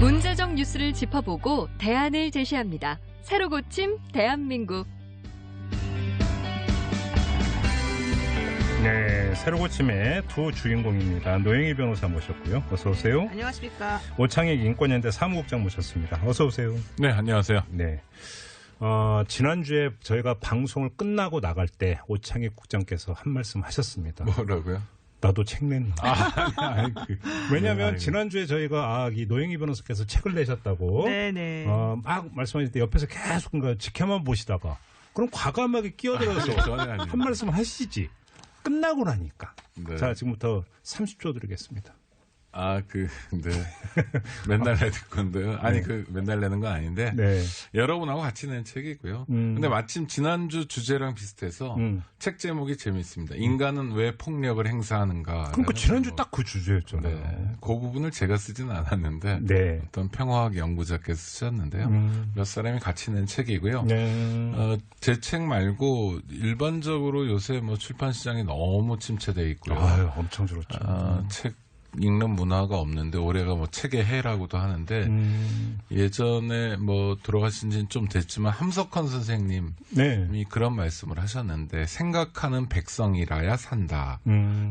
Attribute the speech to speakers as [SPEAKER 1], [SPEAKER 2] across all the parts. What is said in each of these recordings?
[SPEAKER 1] 문제적 뉴스를 짚어보고 대안을 제시합니다. 새로 고침 대한민국.
[SPEAKER 2] 네, 새로 고침의 두 주인공입니다. 노영희 변호사 모셨고요. 어서 오세요.
[SPEAKER 3] 안녕하십니까.
[SPEAKER 2] 오창익 인권연대 사무국장 모셨습니다. 어서 오세요.
[SPEAKER 4] 네, 안녕하세요.
[SPEAKER 2] 네. 지난주에 저희가 방송을 끝나고 나갈 때 오창익 국장께서 한 말씀 하셨습니다.
[SPEAKER 4] 뭐라고요?
[SPEAKER 2] 나도 책 냈나. 왜냐하면 지난주에 저희가 이 노영희 변호사께서 책을 내셨다고
[SPEAKER 3] 네네.
[SPEAKER 2] 막 말씀하실 때 옆에서 계속 지켜만 보시다가 그럼 과감하게 끼어들어서 한 말씀 하시지. 끝나고 나니까.
[SPEAKER 4] 네.
[SPEAKER 2] 자, 지금부터 30초 드리겠습니다.
[SPEAKER 4] 네. 맨날 내는 건데요. 아니,
[SPEAKER 2] 네.
[SPEAKER 4] 맨날 내는 건 아닌데.
[SPEAKER 2] 네.
[SPEAKER 4] 여러분하고 같이 낸 책이고요. 근데 마침 지난주 주제랑 비슷해서 책 제목이 재미있습니다. 인간은 왜 폭력을 행사하는가.
[SPEAKER 2] 그러니까 지난주 딱 그 주제였잖아요.
[SPEAKER 4] 네. 그 부분을 제가 쓰진 않았는데.
[SPEAKER 2] 네.
[SPEAKER 4] 어떤 평화학 연구자께서 쓰셨는데요. 몇 사람이 같이 낸 책이고요.
[SPEAKER 2] 네.
[SPEAKER 4] 제 책 말고 일반적으로 요새 출판 시장이 너무 침체되어 있고요.
[SPEAKER 2] 아유, 엄청 줄었죠.
[SPEAKER 4] 책 읽는 문화가 없는데 올해가 책의 해라고도 하는데 예전에 돌아가신 지는 좀 됐지만 함석헌 선생님이
[SPEAKER 2] 네.
[SPEAKER 4] 그런 말씀을 하셨는데 생각하는 백성이라야 산다.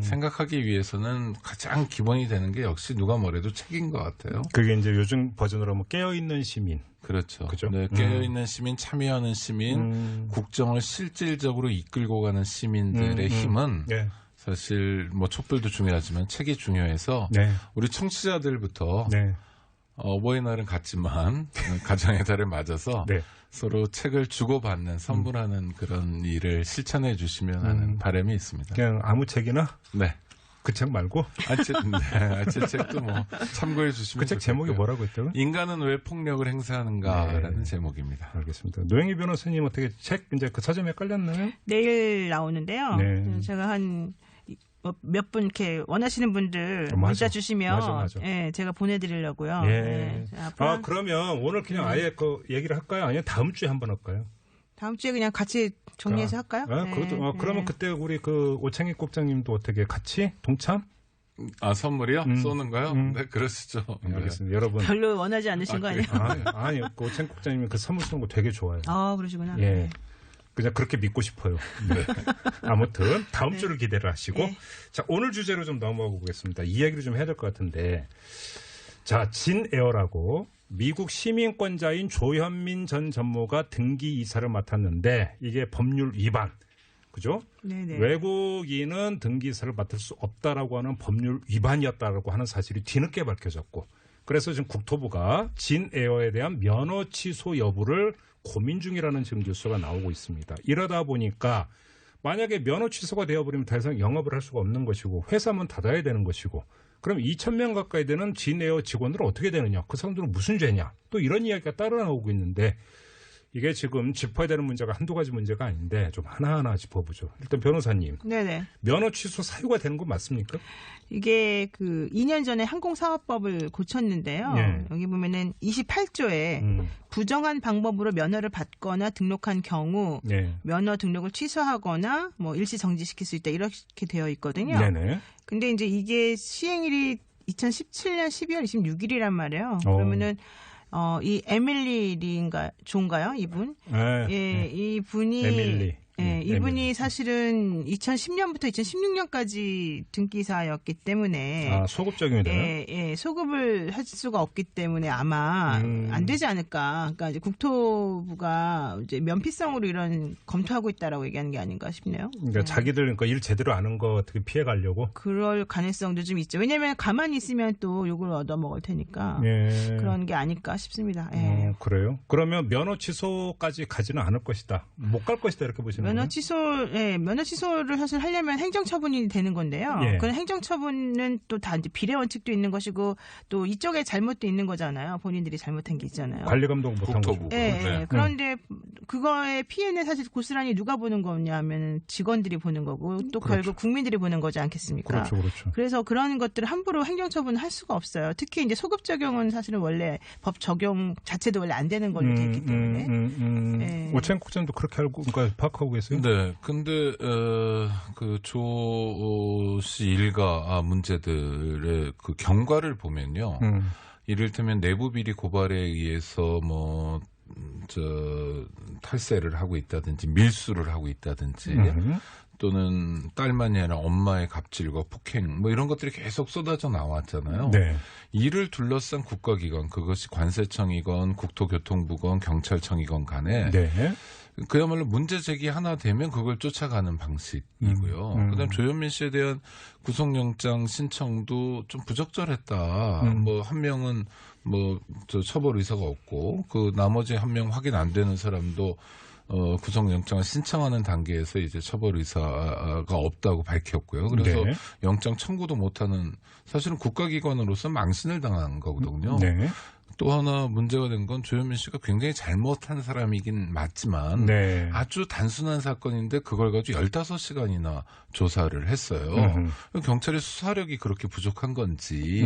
[SPEAKER 4] 생각하기 위해서는 가장 기본이 되는 게 역시 누가 뭐래도 책인 것 같아요.
[SPEAKER 2] 그게 이제 요즘 버전으로 하면 깨어있는 시민.
[SPEAKER 4] 그렇죠.
[SPEAKER 2] 그죠?
[SPEAKER 4] 네, 깨어있는 시민, 참여하는 시민, 국정을 실질적으로 이끌고 가는 시민들의 힘은
[SPEAKER 2] 네.
[SPEAKER 4] 사실 촛불도 중요하지만 책이 중요해서
[SPEAKER 2] 네.
[SPEAKER 4] 우리 청취자들부터
[SPEAKER 2] 네.
[SPEAKER 4] 어버이날은 같지만 가정의 달을 맞아서
[SPEAKER 2] 네.
[SPEAKER 4] 서로 책을 주고받는 선물하는 그런 일을 실천해 주시면 하는 바람이 있습니다.
[SPEAKER 2] 그냥 아무 책이나?
[SPEAKER 4] 네.
[SPEAKER 2] 그 책 말고?
[SPEAKER 4] 제 책도 참고해 주시면
[SPEAKER 2] 그 책 제목이 뭐라고 했다고요?
[SPEAKER 4] 인간은 왜 폭력을 행사하는가라는 제목입니다.
[SPEAKER 2] 알겠습니다. 노영희 변호사님 어떻게 책 이제 그 서점에 깔렸나요?
[SPEAKER 3] 내일 나오는데요.
[SPEAKER 2] 네.
[SPEAKER 3] 제가 몇 분 이렇게 원하시는 분들 문자 주시면
[SPEAKER 2] 맞아.
[SPEAKER 3] 예, 제가 보내드리려고요.
[SPEAKER 2] 예.
[SPEAKER 3] 네.
[SPEAKER 2] 그러면 오늘 그냥 아예 그 얘기를 할까요? 아니면 다음 주에 한번 할까요?
[SPEAKER 3] 다음 주에 그냥 같이 정리해서 할까요?
[SPEAKER 2] 그것도, 그러면 그때 우리 오창익 국장님도 어떻게 같이 동참?
[SPEAKER 4] 선물이요? 쏘는 거요? 네, 그러시죠.
[SPEAKER 2] 알겠습니다. 여러분.
[SPEAKER 3] 별로 원하지 않으신 거 아니에요?
[SPEAKER 2] 아니요. 오창익 국장님이 그 선물 쏘는 거 되게 좋아해요.
[SPEAKER 3] 그러시구나.
[SPEAKER 2] 예. 그냥 그렇게 믿고 싶어요. 네. 아무튼 다음 주를 기대를 하시고.
[SPEAKER 3] 네.
[SPEAKER 2] 자, 오늘 주제로 좀 넘어가 보겠습니다. 이야기를 좀 해야 될 것 같은데. 자, 진에어라고 미국 시민권자인 조현민 전 전무가 등기 이사를 맡았는데 이게 법률 위반. 그죠?
[SPEAKER 3] 네네.
[SPEAKER 2] 외국인은 등기 이사를 맡을 수 없다라고 하는 법률 위반이었다라고 하는 사실이 뒤늦게 밝혀졌고 그래서 지금 국토부가 진에어에 대한 면허 취소 여부를 고민 중이라는 지금 뉴스가 나오고 있습니다. 이러다 보니까 만약에 면허 취소가 되어버리면 더 이상 영업을 할 수가 없는 것이고 회사만 닫아야 되는 것이고 그럼 2,000명 가까이 되는 진에어 직원들은 어떻게 되느냐. 그 사람들은 무슨 죄냐. 또 이런 이야기가 따라 나오고 있는데 이게 지금 짚어야 되는 문제가 한두 가지 문제가 아닌데 좀 하나하나 짚어보죠. 일단 변호사님.
[SPEAKER 3] 네네.
[SPEAKER 2] 면허 취소 사유가 되는 건 맞습니까?
[SPEAKER 3] 이게 2년 전에 항공사업법을 고쳤는데요.
[SPEAKER 2] 네.
[SPEAKER 3] 여기 보면은 28조에 부정한 방법으로 면허를 받거나 등록한 경우
[SPEAKER 2] 네.
[SPEAKER 3] 면허 등록을 취소하거나 일시 정지시킬 수 있다 이렇게 되어 있거든요.
[SPEAKER 2] 네네.
[SPEAKER 3] 근데 이제 이게 시행일이 2017년 12월 26일이란 말이에요. 그러면은 이 에밀리 리인가 존가요? 이분?
[SPEAKER 2] 네.
[SPEAKER 3] 예, 이분이
[SPEAKER 2] 에밀리.
[SPEAKER 3] 예, 이분이
[SPEAKER 2] 에밀리.
[SPEAKER 3] 사실은 2010년부터 2016년까지 등기사였기 때문에
[SPEAKER 2] 소급 적용이 되나요?
[SPEAKER 3] 예, 소급을 할 수가 없기 때문에 아마 안 되지 않을까. 그러니까 이제 국토부가 이제 면피성으로 이런 검토하고 있다라고 얘기하는 게 아닌가 싶네요.
[SPEAKER 2] 그러니까 자기들 일 제대로 아는 거 어떻게 피해 가려고?
[SPEAKER 3] 그럴 가능성도 좀 있죠. 왜냐하면 가만히 있으면 또 욕을 얻어먹을 테니까
[SPEAKER 2] 예.
[SPEAKER 3] 그런 게 아닐까 싶습니다. 예.
[SPEAKER 2] 그래요? 그러면 면허 취소까지 가지는 않을 것이다. 못 갈 것이다 이렇게 보시는
[SPEAKER 3] 면허
[SPEAKER 2] 거예요?
[SPEAKER 3] 면허 취소를 사실 하려면 행정처분이 되는 건데요.
[SPEAKER 2] 예.
[SPEAKER 3] 그런 행정처분은 또 다 이제 비례 원칙도 있는 것이고 또 이쪽에 잘못도 있는 거잖아요. 본인들이 잘못한 게 있잖아요.
[SPEAKER 2] 관리 감독 못한 거죠.
[SPEAKER 3] 예, 예. 그런데 그거의 피해는 사실 고스란히 누가 보는 거냐면 직원들이 보는 거고 또
[SPEAKER 2] 그렇죠.
[SPEAKER 3] 결국 국민들이 보는 거지 않겠습니까?
[SPEAKER 2] 그렇죠.
[SPEAKER 3] 그래서 그런 것들을 함부로 행정처분을 할 수가 없어요. 특히 이제 소급 적용은 사실은 원래 법 적용 자체도 원래 안 되는 걸로 돼 있기 때문에. 예.
[SPEAKER 2] 오창익 국장도 그렇게 알고 그러니까 파악하고 계세요?
[SPEAKER 4] 네. 근데 조 씨 일가 문제들의 그 경과를 보면요. 이를테면 내부 비리 고발에 의해서 뭐 탈세를 하고 있다든지 밀수를 하고 있다든지 또는 딸만이 아니라 엄마의 갑질과 폭행 뭐 이런 것들이 계속 쏟아져 나왔잖아요.
[SPEAKER 2] 네.
[SPEAKER 4] 이를 둘러싼 국가기관 그것이 관세청이건 국토교통부건 경찰청이건 간에
[SPEAKER 2] 네.
[SPEAKER 4] 그야말로 문제 제기 하나 되면 그걸 쫓아가는 방식이고요. 그다음 조현민 씨에 대한 구속영장 신청도 좀 부적절했다. 뭐 한 명은 처벌 의사가 없고 그 나머지 한 명 확인 안 되는 사람도 구속영장을 신청하는 단계에서 이제 처벌 의사가 없다고 밝혔고요. 그래서
[SPEAKER 2] 네.
[SPEAKER 4] 영장 청구도 못하는 사실은 국가기관으로서 망신을 당한 거거든요.
[SPEAKER 2] 네.
[SPEAKER 4] 또 하나 문제가 된 건 조현민 씨가 굉장히 잘못한 사람이긴 맞지만
[SPEAKER 2] 네.
[SPEAKER 4] 아주 단순한 사건인데 그걸 가지고 15시간이나 조사를 했어요. 경찰의 수사력이 그렇게 부족한 건지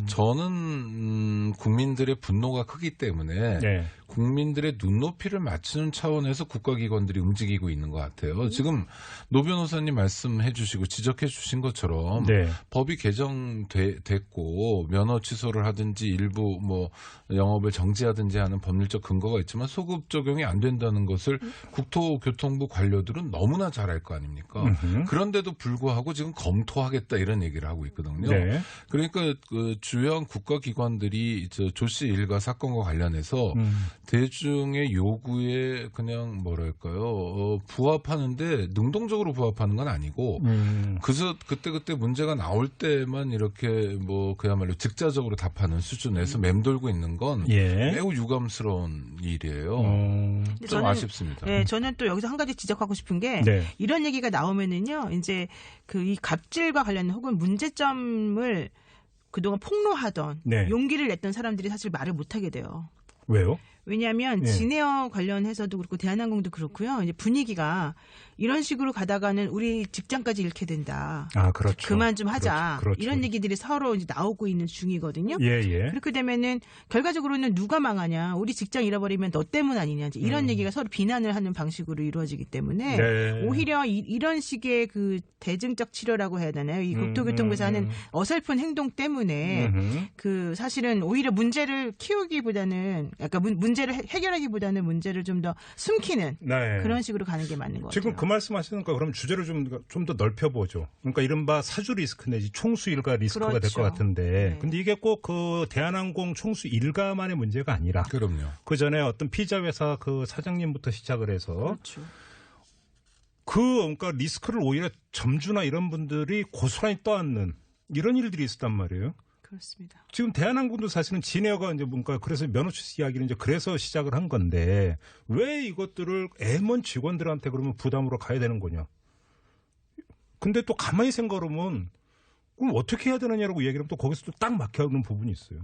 [SPEAKER 4] 저는 국민들의 분노가 크기 때문에
[SPEAKER 2] 네.
[SPEAKER 4] 국민들의 눈높이를 맞추는 차원에서 국가기관들이 움직이고 있는 것 같아요. 지금 노 변호사님 말씀해 주시고 지적해 주신 것처럼
[SPEAKER 2] 네.
[SPEAKER 4] 법이 개정됐고 면허 취소를 하든지 일부 뭐 영업을 정지하든지 하는 법률적 근거가 있지만 소급 적용이 안 된다는 것을 국토교통부 관료들은 너무나 잘 알 거 아닙니까? 그런데도 불구하고 지금 검토하겠다 이런 얘기를 하고 있거든요.
[SPEAKER 2] 네.
[SPEAKER 4] 그러니까 그 주요한 국가기관들이 조 씨 일가 사건과 관련해서 대중의 요구에 그냥 뭐랄까요 부합하는데 능동적으로 부합하는 건 아니고 그래서 그때 문제가 나올 때만 이렇게 뭐 그야말로 직자적으로 답하는 수준에서 맴돌고 있는 건
[SPEAKER 2] 예.
[SPEAKER 4] 매우 유감스러운 일이에요. 좀 아쉽습니다.
[SPEAKER 3] 네, 저는 또 여기서 한 가지 지적하고 싶은 게
[SPEAKER 2] 네.
[SPEAKER 3] 이런 얘기가 나오면은요, 이제 그 이 갑질과 관련 혹은 문제점을 그동안 폭로하던
[SPEAKER 2] 네.
[SPEAKER 3] 용기를 냈던 사람들이 사실 말을 못하게 돼요.
[SPEAKER 2] 왜요?
[SPEAKER 3] 왜냐하면
[SPEAKER 2] 예.
[SPEAKER 3] 진에어 관련해서도 그렇고 대한항공도 그렇고요. 이제 분위기가 이런 식으로 가다가는 우리 직장까지 잃게 된다.
[SPEAKER 2] 아, 그렇죠.
[SPEAKER 3] 그만 좀 하자.
[SPEAKER 2] 그렇죠.
[SPEAKER 3] 이런 얘기들이 서로 이제 나오고 있는 중이거든요.
[SPEAKER 2] 예, 예.
[SPEAKER 3] 그렇게 되면은 결과적으로는 누가 망하냐, 우리 직장 잃어버리면 너 때문 아니냐, 이제 이런 얘기가 서로 비난을 하는 방식으로 이루어지기 때문에
[SPEAKER 2] 네.
[SPEAKER 3] 오히려 이런 식의 그 대증적 치료라고 해야 되나요? 이 국토교통부에서 하는 어설픈 행동 때문에 그 사실은 오히려 문제를 키우기보다는 약간 문제를 해결하기보다는 문제를 좀 더 숨기는
[SPEAKER 2] 네.
[SPEAKER 3] 그런 식으로 가는 게 맞는 것 같아요.
[SPEAKER 2] 지금 그 말씀하시니까 그럼 주제를 좀 더 넓혀보죠. 그러니까 이른바 사주 리스크 내지 총수 일가 리스크가 될 것
[SPEAKER 3] 그렇죠.
[SPEAKER 2] 같은데,
[SPEAKER 3] 네.
[SPEAKER 2] 근데 이게 꼭 그 대한항공 총수 일가만의 문제가 아니라,
[SPEAKER 4] 그럼요.
[SPEAKER 2] 그 전에 어떤 피자 회사 그 사장님부터 시작을 해서
[SPEAKER 3] 그렇죠.
[SPEAKER 2] 그러니까 리스크를 오히려 점주나 이런 분들이 고스란히 떠안는 이런 일들이 있었단 말이에요.
[SPEAKER 3] 그렇습니다.
[SPEAKER 2] 지금 대한항공도 사실은 진에어가 이제 뭔가 그래서 면허 취소 이야기를 이제 그래서 시작을 한 건데 왜 이것들을 M1 직원들한테 그러면 부담으로 가야 되는 거냐? 근데 또 가만히 생각해보면 그럼 어떻게 해야 되느냐라고 얘기하면 또 거기서 또 딱 막혀오는 부분이 있어요.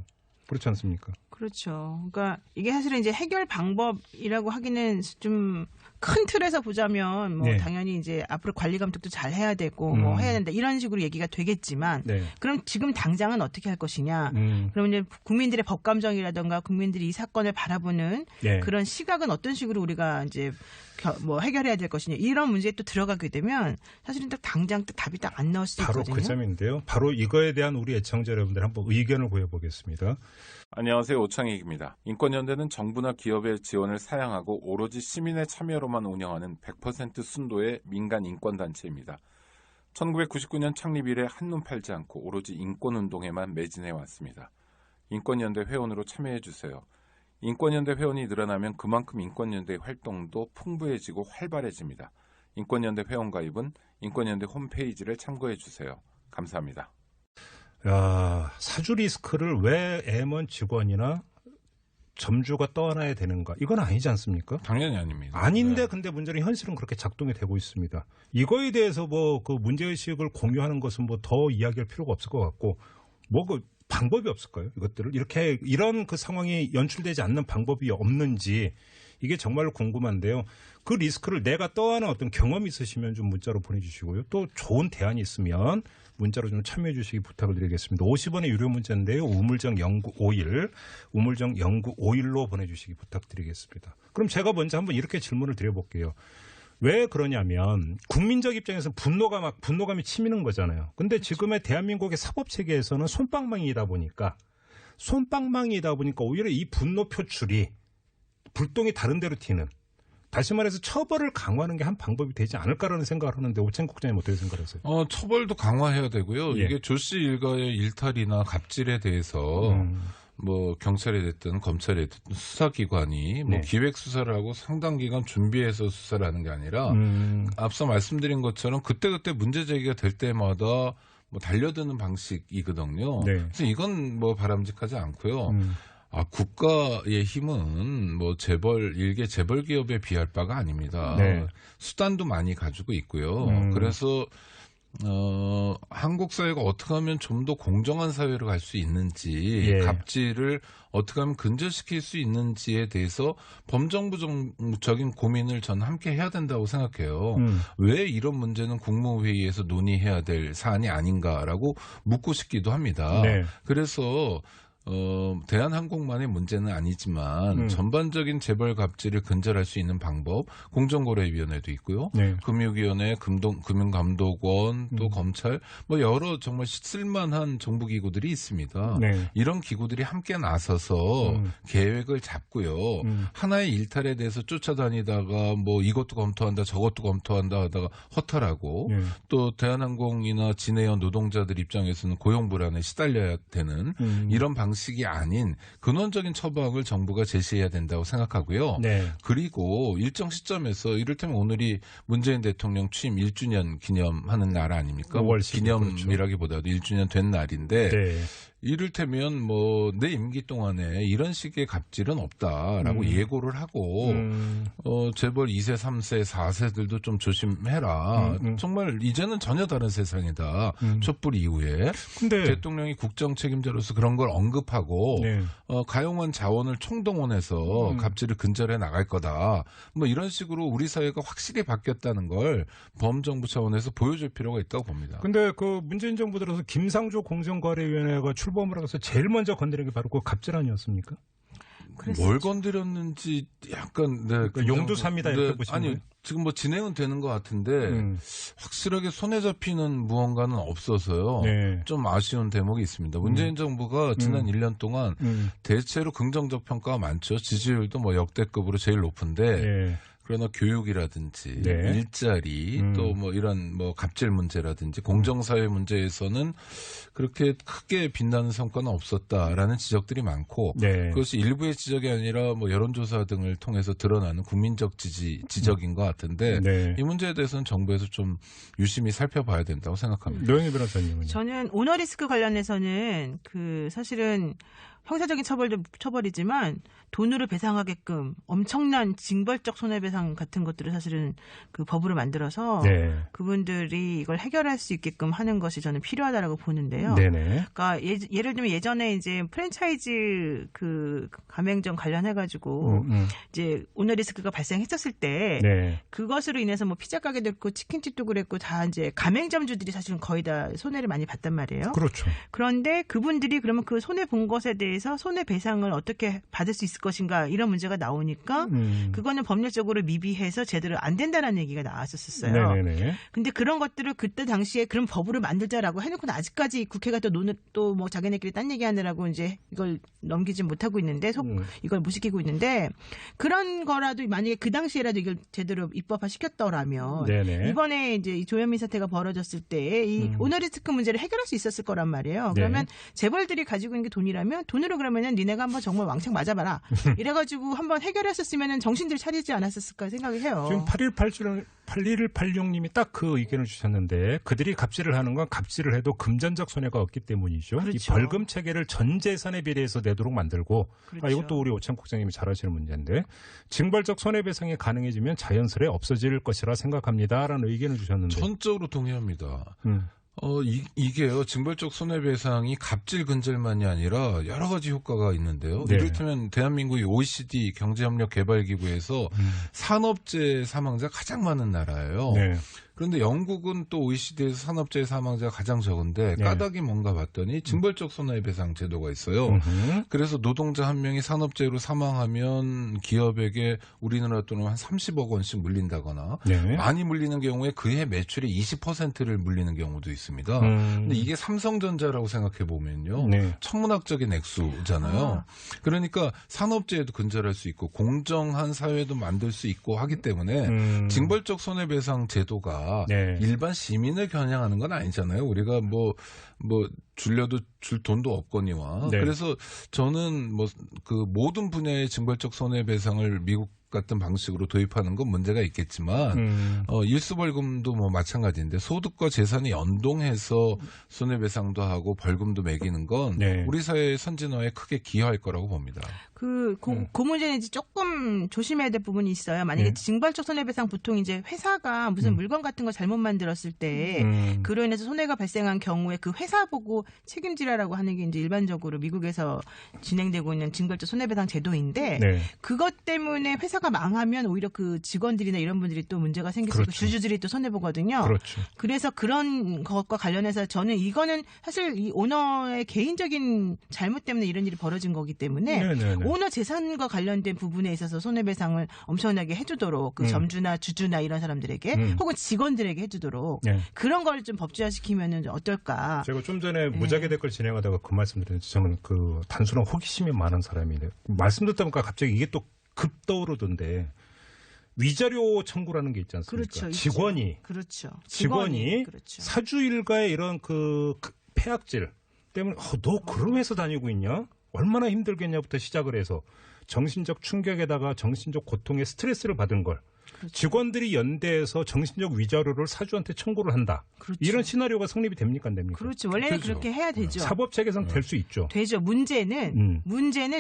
[SPEAKER 2] 그렇지 않습니까?
[SPEAKER 3] 그렇죠. 그러니까 이게 사실은 이제 해결 방법이라고 하기는 좀 큰 틀에서 보자면 뭐
[SPEAKER 2] 네.
[SPEAKER 3] 당연히 이제 앞으로 관리 감독도 잘 해야 되고 뭐 해야 된다 이런 식으로 얘기가 되겠지만
[SPEAKER 2] 네.
[SPEAKER 3] 그럼 지금 당장은 어떻게 할 것이냐? 그러면 이제 국민들의 법 감정이라든가 국민들이 이 사건을 바라보는
[SPEAKER 2] 네.
[SPEAKER 3] 그런 시각은 어떤 식으로 우리가 이제 뭐 해결해야 될 것이냐 이런 문제에 또 들어가게 되면 사실은 딱 당장 또 답이 딱 안 나올 수
[SPEAKER 2] 바로
[SPEAKER 3] 있거든요.
[SPEAKER 2] 그 점인데요. 바로 이거에 대한 우리 애청자 여러분들 한번 의견을 구해보겠습니다.
[SPEAKER 5] 안녕하세요. 오창익입니다. 인권연대는 정부나 기업의 지원을 사양하고 오로지 시민의 참여로만 운영하는 100% 순도의 민간 인권단체입니다. 1999년 창립 이래 한눈 팔지 않고 오로지 인권운동에만 매진해왔습니다. 인권연대 회원으로 참여해주세요. 인권연대 회원이 늘어나면 그만큼 인권연대의 활동도 풍부해지고 활발해집니다. 인권연대 회원가입은 인권연대 홈페이지를 참고해주세요. 감사합니다.
[SPEAKER 2] 야, 사주 리스크를 왜 M1 직원이나 점주가 떠안아야 되는가? 이건 아니지 않습니까?
[SPEAKER 4] 당연히 아닙니다.
[SPEAKER 2] 아닌데
[SPEAKER 4] 네.
[SPEAKER 2] 근데 문제는 현실은 그렇게 작동이 되고 있습니다. 이거에 대해서 뭐 그 문제의식을 공유하는 것은 뭐 더 이야기할 필요가 없을 것 같고 뭐 그 방법이 없을까요? 이것들을 이렇게 이런 그 상황이 연출되지 않는 방법이 없는지 이게 정말로 궁금한데요. 그 리스크를 내가 떠안은 어떤 경험이 있으시면 좀 문자로 보내주시고요. 또 좋은 대안이 있으면 문자로 좀 참여해 주시기 부탁을 드리겠습니다. 50원의 유료 문자인데요. 우물정 0951, 우물정 0951로 보내주시기 부탁드리겠습니다. 그럼 제가 먼저 한번 이렇게 질문을 드려볼게요. 왜 그러냐면 국민적 입장에서 분노감이 치미는 거잖아요. 근데 지금의 대한민국의 사법 체계에서는 솜방망이다 보니까 솜방망이다 보니까 오히려 이 분노 표출이 불똥이 다른 데로 튀는. 다시 말해서 처벌을 강화하는 게 한 방법이 되지 않을까라는 생각을 하는데 오창국 국장님 어떻게 생각하세요?
[SPEAKER 4] 처벌도 강화해야 되고요.
[SPEAKER 2] 예.
[SPEAKER 4] 이게 조 씨 일가의 일탈이나 갑질에 대해서 뭐 경찰이 됐든 검찰이 됐든 수사기관이 뭐
[SPEAKER 2] 네.
[SPEAKER 4] 기획 수사를 하고 상당 기간 준비해서 수사를 하는 게 아니라 앞서 말씀드린 것처럼 그때그때 문제 제기가 될 때마다 뭐 달려드는 방식이거든요.
[SPEAKER 2] 네.
[SPEAKER 4] 그래서 이건 뭐 바람직하지 않고요. 국가의 힘은 뭐 일개 재벌 기업에 비할 바가 아닙니다.
[SPEAKER 2] 네.
[SPEAKER 4] 수단도 많이 가지고 있고요. 그래서 한국 사회가 어떻게 하면 좀 더 공정한 사회로 갈 수 있는지,
[SPEAKER 2] 예.
[SPEAKER 4] 갑질을 어떻게 하면 근절시킬 수 있는지에 대해서 범정부적인 고민을 전 함께 해야 된다고 생각해요. 왜 이런 문제는 국무회의에서 논의해야 될 사안이 아닌가라고 묻고 싶기도 합니다.
[SPEAKER 2] 네.
[SPEAKER 4] 그래서 대한항공만의 문제는 아니지만 전반적인 재벌 갑질을 근절할 수 있는 방법, 공정거래위원회도 있고요.
[SPEAKER 2] 네.
[SPEAKER 4] 금융위원회, 금융감독원, 또 검찰, 뭐 여러 정말 쓸만한 정부기구들이 있습니다.
[SPEAKER 2] 네.
[SPEAKER 4] 이런 기구들이 함께 나서서 계획을 잡고요. 하나의 일탈에 대해서 쫓아다니다가 뭐 이것도 검토한다, 저것도 검토한다 하다가 허탈하고
[SPEAKER 2] 네.
[SPEAKER 4] 또 대한항공이나 진해연 노동자들 입장에서는 고용 불안에 시달려야 되는 이런 방식이 아닌 근원적인 처방을 정부가 제시해야 된다고 생각하고요.
[SPEAKER 2] 네.
[SPEAKER 4] 그리고 일정 시점에서 이를테면 오늘이 문재인 대통령 취임 1주년 기념하는 날 아닙니까?
[SPEAKER 2] 5월 10일,
[SPEAKER 4] 기념이라기보다도 1주년 된 날인데
[SPEAKER 2] 네.
[SPEAKER 4] 이를테면 뭐 내 임기 동안에 이런 식의 갑질은 없다라고 예고를 하고 재벌 2세, 3세, 4세들도 좀 조심해라. 정말 이제는 전혀 다른 세상이다. 촛불 이후에
[SPEAKER 2] 근데
[SPEAKER 4] 대통령이 국정 책임자로서 그런 걸 언급하고
[SPEAKER 2] 네.
[SPEAKER 4] 가용한 자원을 총동원해서 갑질을 근절해 나갈 거다. 뭐 이런 식으로 우리 사회가 확실히 바뀌었다는 걸 범정부 차원에서 보여줄 필요가 있다고 봅니다.
[SPEAKER 2] 근데 그 문재인 정부 들어서 김상조 공정거래위원회가 출범을 하면서 제일 먼저 건드린 게 바로 그 갑질 아니었습니까?
[SPEAKER 4] 뭘 건드렸는지 약간
[SPEAKER 2] 그러니까 용두삼이다 이렇게 보시면
[SPEAKER 4] 아니 지금 뭐 진행은 되는 것 같은데 확실하게 손에 잡히는 무언가는 없어서요.
[SPEAKER 2] 네.
[SPEAKER 4] 좀 아쉬운 대목이 있습니다. 문재인 정부가 지난 1년 동안 대체로 긍정적 평가가 많죠. 지지율도 뭐 역대급으로 제일 높은데
[SPEAKER 2] 네.
[SPEAKER 4] 그러나 교육이라든지
[SPEAKER 2] 네.
[SPEAKER 4] 일자리 또 뭐 이런 뭐 갑질 문제라든지 공정사회 문제에서는 그렇게 크게 빛나는 성과는 없었다라는 지적들이 많고
[SPEAKER 2] 네.
[SPEAKER 4] 그것이 일부의 지적이 아니라 뭐 여론조사 등을 통해서 드러나는 국민적 지적인 것 같은데
[SPEAKER 2] 네.
[SPEAKER 4] 이 문제에 대해서는 정부에서 좀 유심히 살펴봐야 된다고 생각합니다.
[SPEAKER 2] 노영희 변호사님은요?
[SPEAKER 3] 저는 오너리스크 관련해서는 그 사실은 형사적인 처벌도 처벌이지만 돈으로 배상하게끔 엄청난 징벌적 손해배상 같은 것들을 사실은 그 법으로 만들어서
[SPEAKER 2] 네.
[SPEAKER 3] 그분들이 이걸 해결할 수 있게끔 하는 것이 저는 필요하다라고 보는데요.
[SPEAKER 2] 네네.
[SPEAKER 3] 그러니까 예를 들면 예전에 이제 프랜차이즈 그 가맹점 관련해가지고 이제 오너리스크가 발생했었을 때
[SPEAKER 2] 네.
[SPEAKER 3] 그것으로 인해서 뭐 피자 가게도 있고 치킨집도 그랬고 다 이제 가맹점주들이 사실은 거의 다 손해를 많이 봤단 말이에요.
[SPEAKER 2] 그렇죠.
[SPEAKER 3] 그런데 그분들이 그러면 그 손해 본 것에 대해서 손해배상을 어떻게 받을 수 있을 것인가 이런 문제가 나오니까 그거는 법률적으로 미비해서 제대로 안 된다라는 얘기가 나왔었어요.
[SPEAKER 2] 네네네.
[SPEAKER 3] 근데 그런 것들을 그때 당시에 그런 법으로 만들자라고 해놓고는 아직까지 국회가 또 뭐 자기네끼리 딴 얘기하느라고 이제 이걸 넘기지 못하고 있는데 이걸 못 시키고 있는데 그런 거라도 만약에 그 당시에라도 이걸 제대로 입법화 시켰더라면
[SPEAKER 2] 네네.
[SPEAKER 3] 이번에 이제 이 조현민 사태가 벌어졌을 때 이 오너리스크 문제를 해결할 수 있었을 거란 말이에요. 그러면 재벌들이 가지고 있는 게 돈이라면 돈으로 그러면은 니네가 한번 정말 왕창 맞아봐라. 이래가지고 한번 해결했었으면은 정신들 차리지 않았을까 생각을 해요.
[SPEAKER 2] 지금 8186님이 딱 그 의견을 주셨는데 그들이 갑질을 하는 건 갑질을 해도 금전적 손해가 없기 때문이죠.
[SPEAKER 3] 그렇죠.
[SPEAKER 2] 이 벌금 체계를 전 재산에 비례해서 내도록 만들고
[SPEAKER 3] 그렇죠.
[SPEAKER 2] 이것도 우리 오창 국장님이 잘 아시는 문제인데 징벌적 손해배상이 가능해지면 자연스레 없어질 것이라 생각합니다라는 의견을 주셨는데
[SPEAKER 4] 전적으로 동의합니다. 이게요, 징벌적 손해배상이 갑질 근절만이 아니라 여러 가지 효과가 있는데요.
[SPEAKER 2] 네.
[SPEAKER 4] 이를테면 대한민국이 OECD 경제협력개발기구에서 산업재해 사망자 가장 많은 나라예요.
[SPEAKER 2] 네.
[SPEAKER 4] 그런데 영국은 또 OECD에서 산업재해 사망자가 가장 적은데
[SPEAKER 2] 네.
[SPEAKER 4] 까닭이 뭔가 봤더니 징벌적 손해배상 제도가 있어요. 그래서 노동자 한 명이 산업재해로 사망하면 기업에게 우리나라 돈으로 한 30억 원씩 물린다거나
[SPEAKER 2] 네.
[SPEAKER 4] 많이 물리는 경우에 그해 매출의 20%를 물리는 경우도 있습니다. 근데 이게 삼성전자라고 생각해 보면요.
[SPEAKER 2] 네.
[SPEAKER 4] 천문학적인 액수잖아요. 그러니까 산업재해도 근절할 수 있고 공정한 사회도 만들 수 있고 하기 때문에 징벌적 손해배상 제도가
[SPEAKER 2] 네.
[SPEAKER 4] 일반 시민을 겨냥하는 건 아니잖아요. 우리가 뭐 줄려도 줄 돈도 없거니와.
[SPEAKER 2] 네.
[SPEAKER 4] 그래서 저는 그 모든 분야의 징벌적 손해배상을 미국 같은 방식으로 도입하는 건 문제가 있겠지만 일수벌금도 뭐 마찬가지인데 소득과 재산이 연동해서 손해배상도 하고 벌금도 매기는 건
[SPEAKER 2] 네.
[SPEAKER 4] 우리 사회의 선진화에 크게 기여할 거라고 봅니다.
[SPEAKER 3] 그 문제는 이제 조금 조심해야 될 부분이 있어요. 만약에 징벌적 손해배상 보통 이제 회사가 무슨 물건 같은 거 잘못 만들었을 때 그로 인해서 손해가 발생한 경우에 그 회사 보고 책임지라라고 하는 게 이제 일반적으로 미국에서 진행되고 있는 징벌적 손해배상 제도인데
[SPEAKER 2] 네.
[SPEAKER 3] 그것 때문에 회사가 망하면 오히려 그 직원들이나 이런 분들이 또 문제가 생길 수 있고
[SPEAKER 2] 그렇죠.
[SPEAKER 3] 주주들이 또 손해 보거든요.
[SPEAKER 2] 그렇죠.
[SPEAKER 3] 그래서 그런 것과 관련해서 저는 이거는 사실 이 오너의 개인적인 잘못 때문에 이런 일이 벌어진 거기 때문에
[SPEAKER 2] 네네네.
[SPEAKER 3] 오너 재산과 관련된 부분에 있어서 손해배상을 엄청나게 해주도록 그 점주나 주주나 이런 사람들에게 혹은 직원들에게 해주도록
[SPEAKER 2] 네.
[SPEAKER 3] 그런 걸 좀 법제화시키면 어떨까.
[SPEAKER 2] 제가 좀 전에 무작위 댓글 진행하다가 그 말씀드렸는데 저는 그 단순한 호기심이 많은 사람인데 말씀 듣다 보니까 갑자기 이게 또 급 떠오르던데 위자료 청구라는 게 있지 않습니까?
[SPEAKER 3] 그렇죠.
[SPEAKER 2] 직원이
[SPEAKER 3] 그렇죠. 그렇죠.
[SPEAKER 2] 사주 일가의 이런 그 폐악질 때문에 너 그런 회사 다니고 있냐? 얼마나 힘들겠냐부터 시작을 해서 정신적 충격에다가 정신적 고통에 스트레스를 받은 걸
[SPEAKER 3] 그렇죠.
[SPEAKER 2] 직원들이 연대해서 정신적 위자료를 사주한테 청구를 한다.
[SPEAKER 3] 그렇죠.
[SPEAKER 2] 이런 시나리오가 성립이 됩니까 안 됩니까?
[SPEAKER 3] 그렇죠. 원래는
[SPEAKER 4] 되죠.
[SPEAKER 3] 그렇게 해야 되죠.
[SPEAKER 2] 사법 체계상 될 수 있죠.
[SPEAKER 3] 되죠. 문제는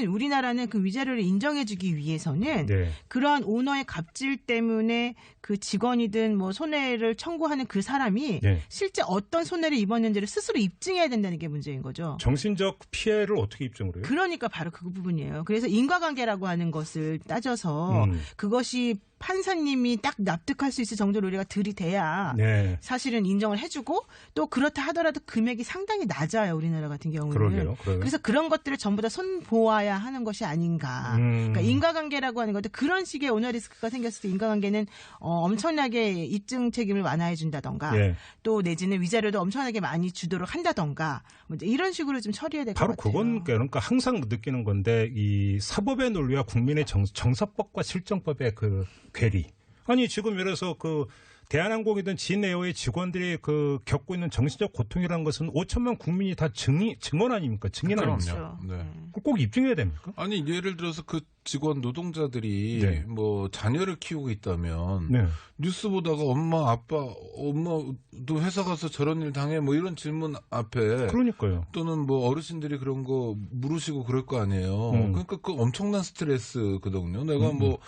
[SPEAKER 3] 우리나라는 그 위자료를 인정해주기 위해서는
[SPEAKER 2] 네.
[SPEAKER 3] 그러한 오너의 갑질 때문에 그 직원이든 뭐 손해를 청구하는 그 사람이
[SPEAKER 2] 네.
[SPEAKER 3] 실제 어떤 손해를 입었는지를 스스로 입증해야 된다는 게 문제인 거죠.
[SPEAKER 2] 정신적 피해를 어떻게 입증을 해요?
[SPEAKER 3] 그러니까 바로 그 부분이에요. 그래서 인과관계라고 하는 것을 따져서 그것이 판사님이 딱 납득할 수 있을 정도로 우리가 들이대야
[SPEAKER 2] 네.
[SPEAKER 3] 사실은 인정을 해주고 또 그렇다 하더라도 금액이 상당히 낮아요. 우리나라 같은 경우는.
[SPEAKER 2] 그러게요.
[SPEAKER 3] 그래서 그런 것들을 전부 다 손보아야 하는 것이 아닌가. 그러니까 인과관계라고 하는 것도 그런 식의 오너리스크가 생겼을 때 인과관계는 엄청나게 입증 책임을 완화해 준다던가
[SPEAKER 2] 예.
[SPEAKER 3] 또 내지는 위자료도 엄청나게 많이 주도록 한다던가 뭐 이런 식으로 좀 처리해야 될 것
[SPEAKER 2] 바로
[SPEAKER 3] 같아요.
[SPEAKER 2] 그건 그러니까 항상 느끼는 건데 이 사법의 논리와 국민의 정사법과 실정법의 그 괴리. 아니 지금 예를 들어서 그 대한항공이든 진에어의 직원들이 그 겪고 있는 정신적 고통이라는 것은 5천만 국민이 다 증언 아닙니까? 증인 아닙니까?
[SPEAKER 3] 그렇죠.
[SPEAKER 4] 네.
[SPEAKER 2] 꼭 입증해야 됩니까?
[SPEAKER 4] 아니 예를 들어서 그 직원 노동자들이
[SPEAKER 2] 네.
[SPEAKER 4] 뭐 자녀를 키우고 있다면
[SPEAKER 2] 네.
[SPEAKER 4] 뉴스 보다가 엄마도 회사 가서 저런 일 당해 뭐 이런 질문 앞에
[SPEAKER 2] 그러니까요.
[SPEAKER 4] 또는 뭐 어르신들이 그런 거 물으시고 그럴 거 아니에요. 그러니까 그 엄청난 스트레스거든요. 내가 뭐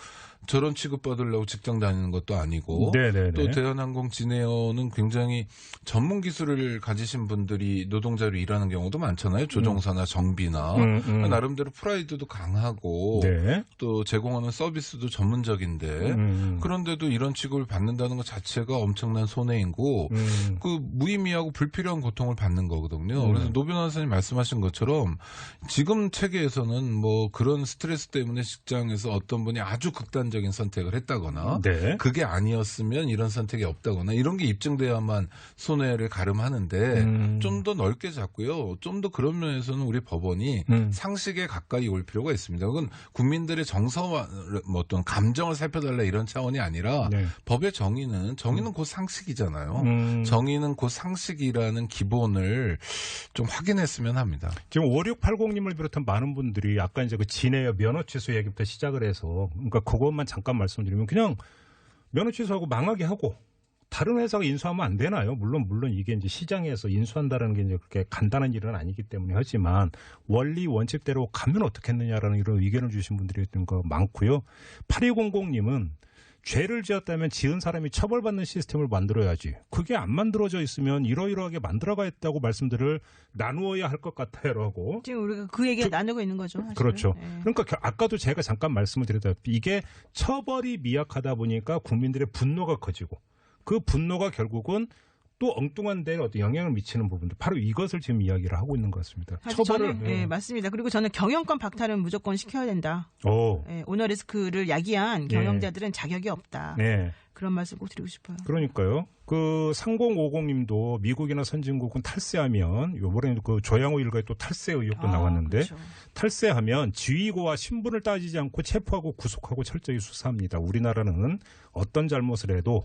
[SPEAKER 4] 저런 취급받으려고 직장 다니는 것도 아니고
[SPEAKER 2] 네네네.
[SPEAKER 4] 또 대한항공 진에어는 굉장히 전문 기술을 가지신 분들이 노동자로 일하는 경우도 많잖아요. 조종사나 정비나 나름대로 프라이드도 강하고
[SPEAKER 2] 네.
[SPEAKER 4] 또 제공하는 서비스도 전문적인데 그런데도 이런 취급을 받는다는 것 자체가 엄청난 손해이고 그 무의미하고 불필요한 고통을 받는 거거든요. 그래서 노 변호사님 말씀하신 것처럼 지금 체계에서는 뭐 그런 스트레스 때문에 직장에서 어떤 분이 아주 극단적인 선택을 했다거나
[SPEAKER 2] 네.
[SPEAKER 4] 그게 아니었으면 이런 선택이 없다거나 이런 게 입증돼야만 손해를 가름하는데 좀 더 넓게 잡고요. 좀 더 그런 면에서는 우리 법원이 상식에 가까이 올 필요가 있습니다. 그건 국민들의 정서와 뭐 어떤 감정을 살펴달라 이런 차원이 아니라
[SPEAKER 2] 네.
[SPEAKER 4] 법의 정의는 곧 상식이잖아요. 정의는 곧 상식이라는 기본을 좀 확인했으면 합니다.
[SPEAKER 2] 지금 5680님을 비롯한 많은 분들이 아까 이제 그 진에어 면허 취소 얘기부터 시작을 해서 그러니까 그것만 잠깐 말씀드리면 그냥 면허 취소하고 망하게 하고 다른 회사가 인수하면 안 되나요? 물론 이게 이제 시장에서 인수한다는 게 이제 그렇게 간단한 일은 아니기 때문에 하지만 원리 원칙대로 가면 어떻겠느냐라는 이런 의견을 주신 분들이 있는 거 많고요. 8200님은 죄를 지었다면 지은 사람이 처벌받는 시스템을 만들어야지. 그게 안 만들어져 있으면 이러이러하게 만들어가겠다고 말씀들을 나누어야 할 것 같아요라고.
[SPEAKER 3] 지금 우리가 그 얘기를 나누고 있는 거죠. 사실은.
[SPEAKER 2] 그렇죠.
[SPEAKER 3] 네.
[SPEAKER 2] 그러니까 아까도 제가 잠깐 말씀을 드렸다시피 이게 처벌이 미약하다 보니까 국민들의 분노가 커지고 그 분노가 결국은 또 엉뚱한 데에 어떤 영향을 미치는 부분들 바로 이것을 지금 이야기를 하고 있는 것 같습니다. 처벌을
[SPEAKER 3] 네, 맞습니다. 그리고 저는 경영권 박탈은 무조건 시켜야 된다. 네, 오너리스크를 야기한 경영자들은 자격이 없다.
[SPEAKER 2] 네.
[SPEAKER 3] 그런 말씀 꼭 드리고 싶어요.
[SPEAKER 2] 그러니까요. 그 3050님도 미국이나 선진국은 탈세하면 요번에 그 조양호 일가에 또 탈세 의혹도 나왔는데
[SPEAKER 3] 그렇죠.
[SPEAKER 2] 탈세하면 지위고와 신분을 따지지 않고 체포하고 구속하고 철저히 수사합니다. 우리나라는 어떤 잘못을 해도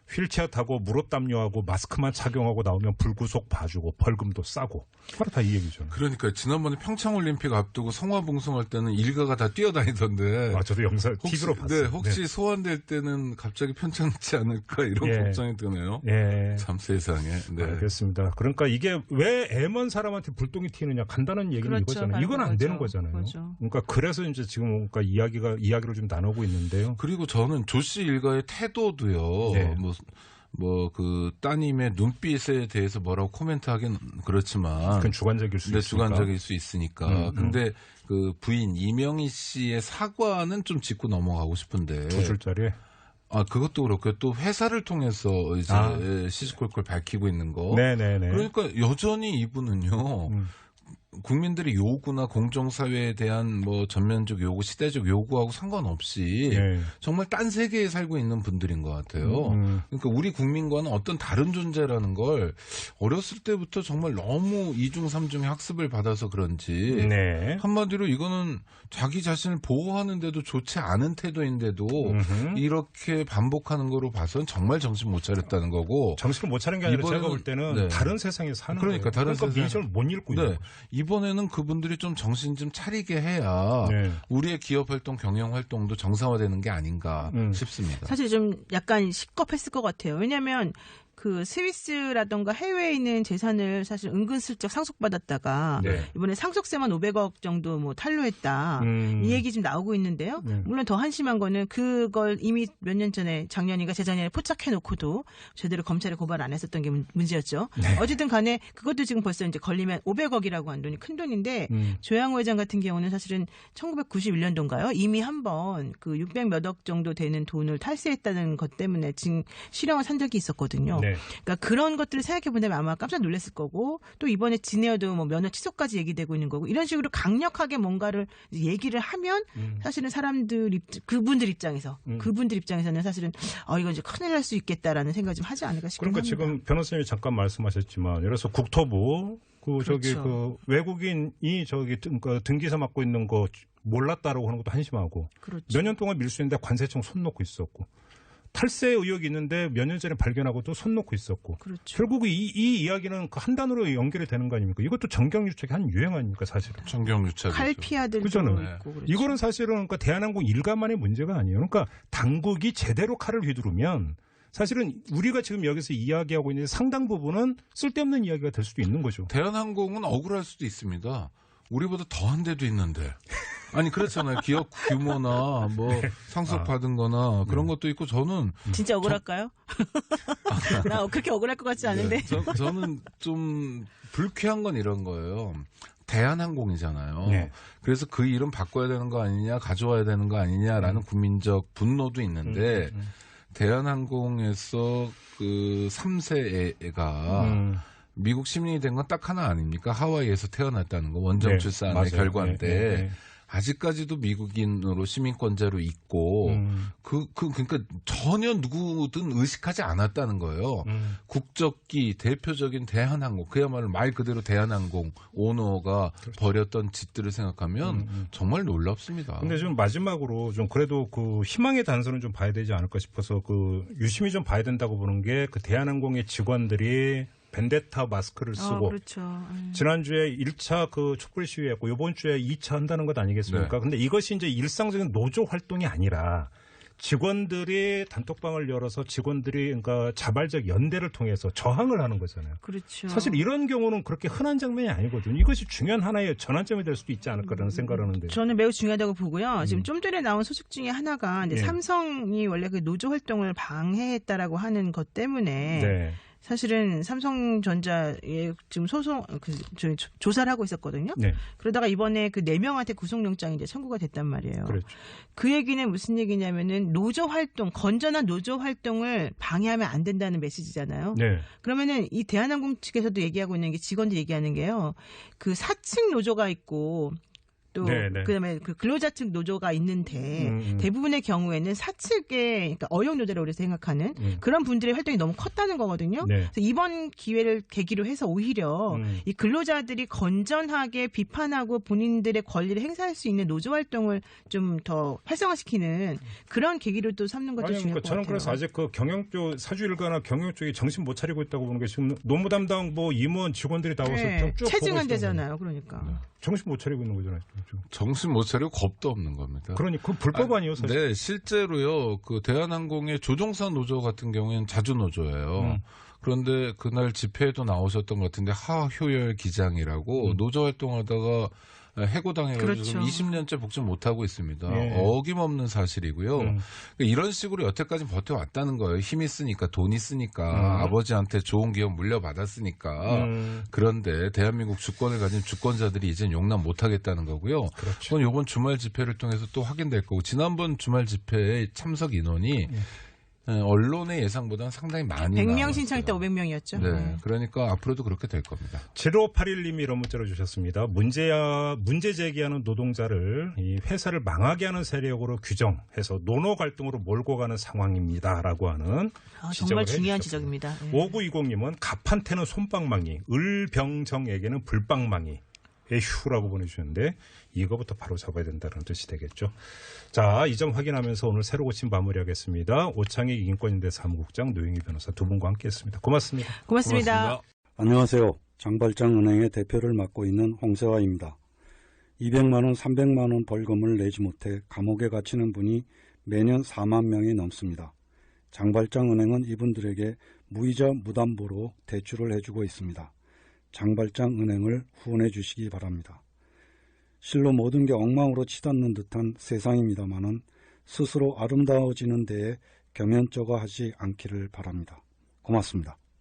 [SPEAKER 2] 휠체어 타고 무릎 담요하고 마스크만 착용하고 나오면 불구속 봐주고 벌금도 싸고 바로 다 이 얘기죠.
[SPEAKER 4] 그러니까 지난번에 평창올림픽 앞두고 성화봉송할 때는 일가가 다 뛰어다니던데.
[SPEAKER 2] 저도 영상 TV로 봤어요.
[SPEAKER 4] 네, 혹시 소환될 때는 갑자기 편찮지 않을까 이런 걱정이 드네요. 참 세상에. 네.
[SPEAKER 2] 알겠습니다. 그러니까 이게 왜 애먼 사람한테 불똥이 튀느냐 간단한 얘기는
[SPEAKER 3] 그렇죠,
[SPEAKER 2] 이거잖아요. 이건 안 되는 거잖아요.
[SPEAKER 3] 그렇죠.
[SPEAKER 2] 그러니까 그래서 이제 지금 그러니까 이야기를 좀 나누고 있는데요.
[SPEAKER 4] 그리고 저는 조 씨 일가의 태도도요. 그 따님의 눈빛에 대해서 뭐라고 코멘트하긴 그렇지만
[SPEAKER 2] 그건 주관적일 수 있으니까.
[SPEAKER 4] 주관적일 수 있으니까. 근데 그 부인 이명희 씨의 사과는 좀 짚고 넘어가고 싶은데.
[SPEAKER 2] 2줄짜리.
[SPEAKER 4] 그것도 그렇고 또 회사를 통해서 이제 시시콜콜 밝히고 있는 거.
[SPEAKER 2] 네네네.
[SPEAKER 4] 그러니까 여전히 이분은요. 국민들의 요구나 공정사회에 대한 뭐 전면적 요구, 시대적 요구하고 상관없이 정말 딴 세계에 살고 있는 분들인 것 같아요. 그러니까 우리 국민과는 어떤 다른 존재라는 걸 어렸을 때부터 정말 너무 이중 삼중의 학습을 받아서 그런지 한마디로 이거는 자기 자신을 보호하는데도 좋지 않은 태도인데도 이렇게 반복하는 거로 봐서는 정말 정신 못 차렸다는 거고.
[SPEAKER 2] 정신을 못 차린 게 아니라 제가 볼 때는 다른 세상에 사는 거예요.
[SPEAKER 4] 다른
[SPEAKER 2] 세상 민심을 못 읽고 있는 거예요.
[SPEAKER 4] 이번에는 그분들이 좀 정신 좀 차리게 해야 우리의 기업 활동, 경영 활동도 정상화되는 게 아닌가 싶습니다.
[SPEAKER 3] 사실 좀 약간 식겁했을 것 같아요. 왜냐하면 그 스위스라던가 해외에 있는 재산을 사실 은근슬쩍 상속받았다가 이번에 상속세만 500억 정도 뭐 탄로했다. 이 얘기 지금 나오고 있는데요. 물론 더 한심한 거는 그걸 이미 몇 년 전에 작년인가 재작년에 포착해놓고도 제대로 검찰에 고발 안 했었던 게 문제였죠. 어쨌든 간에 그것도 지금 벌써 이제 걸리면 500억이라고 한 돈이 큰 돈인데 조양호 회장 같은 경우는 사실은 1991년도인가요? 이미 한번 그 600몇 억 정도 되는 돈을 탈세했다는 것 때문에 지금 실형을 산 적이 있었거든요. 그러니까 그런 것들을 생각해 본다면 아마 깜짝 놀랐을 거고 또 이번에 진에어도 뭐 면허 취소까지 얘기되고 있는 거고 이런 식으로 강력하게 뭔가를 얘기를 하면 사실은 그분들 입장에서는 사실은 이거 이제 큰일 날 수 있겠다라는 생각이 좀 하지 않을까 싶긴
[SPEAKER 2] 그러니까
[SPEAKER 3] 합니다.
[SPEAKER 2] 지금 변호사님이 잠깐 말씀하셨지만 예를 들어서 국토부 그 외국인이 등기사 맡고 있는 거 몰랐다라고 하는 것도 한심하고 몇 년 동안 밀수했는데 관세청 손 놓고 있었고. 탈세 의혹이 있는데 몇 년 전에 발견하고도 손 놓고 있었고 결국 이 이야기는 그 한 단으로 연결이 되는 거 아닙니까? 이것도 정경유착의 한 유행 아닙니까 사실은?
[SPEAKER 4] 정경유착
[SPEAKER 3] 칼피아들도 있고 그렇죠.
[SPEAKER 2] 이거는 사실은 그러니까 대한항공 일가만의 문제가 아니에요. 그러니까 당국이 제대로 칼을 휘두르면 사실은 우리가 지금 여기서 이야기하고 있는 상당 부분은 쓸데없는 이야기가 될 수도 있는 거죠.
[SPEAKER 4] 대한항공은 억울할 수도 있습니다. 우리보다 더한 데도 있는데. 아니 그렇잖아요. 기업 규모나 뭐 상속받은 거나 그런 것도 있고 저는
[SPEAKER 3] 진짜 억울할까요? 나 그렇게 억울할 것 같지 않은데.
[SPEAKER 4] 저는 좀 불쾌한 건 이런 거예요. 대한항공이잖아요. 그래서 그 이름 바꿔야 되는 거 아니냐, 가져와야 되는 거 아니냐라는 국민적 분노도 있는데 대한항공에서 그 3세 애가 미국 시민이 된 건 딱 하나 아닙니까? 하와이에서 태어났다는 거 원정 출산의 결과인데 아직까지도 미국인으로 시민권자로 있고 그러니까 전혀 누구든 의식하지 않았다는 거예요. 국적기 대표적인 대한항공 그야말로 말 그대로 대한항공 오너가 벌였던 짓들을 생각하면 정말 놀랍습니다.
[SPEAKER 2] 근데 좀 마지막으로 좀 그래도 그 희망의 단서는 좀 봐야 되지 않을까 싶어서 그 유심히 좀 봐야 된다고 보는 게 그 대한항공의 직원들이 벤데타 마스크를 쓰고 지난주에 1차 그 촛불 시위했고 이번 주에 2차 한다는 것 아니겠습니까? 근데 이것이 이제 일상적인 노조 활동이 아니라 직원들이 단톡방을 열어서 직원들이 그러니까 자발적 연대를 통해서 저항을 하는 거잖아요.
[SPEAKER 3] 그렇죠.
[SPEAKER 2] 사실 이런 경우는 그렇게 흔한 장면이 아니거든요. 이것이 중요한 하나의 전환점이 될 수도 있지 않을까라는 생각을 하는데.
[SPEAKER 3] 저는 매우 중요하다고 보고요. 지금 좀 전에 나온 소식 중에 하나가 이제 삼성이 원래 그 노조 활동을 방해했다라고 하는 것 때문에 사실은 삼성전자에 지금 조사를 하고 있었거든요.
[SPEAKER 2] 네.
[SPEAKER 3] 그러다가 이번에 그 4명한테 구속영장이 이제 청구가 됐단 말이에요.
[SPEAKER 2] 그렇죠.
[SPEAKER 3] 그 얘기는 무슨 얘기냐면은 노조 활동, 건전한 노조 활동을 방해하면 안 된다는 메시지잖아요.
[SPEAKER 2] 네.
[SPEAKER 3] 그러면은 이 대한항공 측에서도 얘기하고 있는 게 직원들이 얘기하는 게요. 그 사측 노조가 있고 또
[SPEAKER 2] 네네.
[SPEAKER 3] 그다음에 그 근로자 측 노조가 있는데 대부분의 경우에는 사측의 그러니까 어용 노조라고 그래서 생각하는 그런 분들의 활동이 너무 컸다는 거거든요.
[SPEAKER 2] 네.
[SPEAKER 3] 그래서 이번 기회를 계기로 해서 오히려 이 근로자들이 건전하게 비판하고 본인들의 권리를 행사할 수 있는 노조 활동을 좀 더 활성화시키는 그런 계기로 또 삼는 것도 중요할 것 같아요.
[SPEAKER 2] 저는 그래서 아직 그 경영 쪽 사주 일가나 경영 쪽이 정신 못 차리고 있다고 보는 게 지금 노무 담당 뭐 임원 직원들이 나와서
[SPEAKER 3] 네.
[SPEAKER 2] 쭉
[SPEAKER 3] 체증은 되잖아요. 그러니까.
[SPEAKER 2] 정신 못 차리고 있는 거잖아요. 지금.
[SPEAKER 4] 정신 못 차리고 겁도 없는 겁니다.
[SPEAKER 2] 그러니까 그 불법 아니에요, 사실.
[SPEAKER 4] 네, 실제로요. 그 대한항공의 조종사 노조 같은 경우에는 자주 노조예요. 그런데 그날 집회에도 나오셨던 것 같은데 하효열 기장이라고 노조 활동하다가 해고당해가지고
[SPEAKER 3] 그렇죠.
[SPEAKER 4] 지금 20년째 복직 못하고 있습니다.
[SPEAKER 2] 네.
[SPEAKER 4] 어김없는 사실이고요. 그러니까 이런 식으로 여태까지 버텨왔다는 거예요. 힘이 쓰니까, 돈이 쓰니까, 아버지한테 좋은 기업 물려받았으니까. 그런데 대한민국 주권을 가진 주권자들이 이젠 용납 못하겠다는 거고요.
[SPEAKER 2] 그렇죠.
[SPEAKER 4] 그건 이번 주말 집회를 통해서 또 확인될 거고 지난번 주말 집회의 참석 인원이 언론의 예상보다는 상당히 많이
[SPEAKER 3] 100명
[SPEAKER 4] 나왔어요.
[SPEAKER 3] 신청했다 500명이었죠.
[SPEAKER 4] 네, 그러니까 앞으로도 그렇게 될 겁니다.
[SPEAKER 2] 7581님이 이런 문자를 주셨습니다. 문제 제기하는 노동자를 이 회사를 망하게 하는 세력으로 규정해서 노노 갈등으로 몰고 가는 상황입니다라고 하는
[SPEAKER 3] 정말 중요한
[SPEAKER 2] 해주셨습니다.
[SPEAKER 3] 지적입니다.
[SPEAKER 2] 5920님은 갑한테는 손방망이, 을병정에게는 불방망이. 에휴라고 보내주셨는데 이거부터 바로 잡아야 된다는 뜻이 되겠죠. 자, 이 점 확인하면서 오늘 새로 고침 마무리하겠습니다. 오창익 인권인대 사무국장 노영희 변호사 두 분과 함께했습니다. 고맙습니다.
[SPEAKER 3] 고맙습니다.
[SPEAKER 6] 안녕하세요. 장발장은행의 대표를 맡고 있는 홍세화입니다. 200만 원, 300만 원 벌금을 내지 못해 감옥에 갇히는 분이 매년 4만 명이 넘습니다. 장발장은행은 이분들에게 무이자 무담보로 대출을 해주고 있습니다. 장발장은행을 후원해 주시기 바랍니다. 실로 모든 게 엉망으로 치닫는 듯한 세상입니다마는 스스로 아름다워지는 데에 겸연쩍어 하지 않기를 바랍니다. 고맙습니다.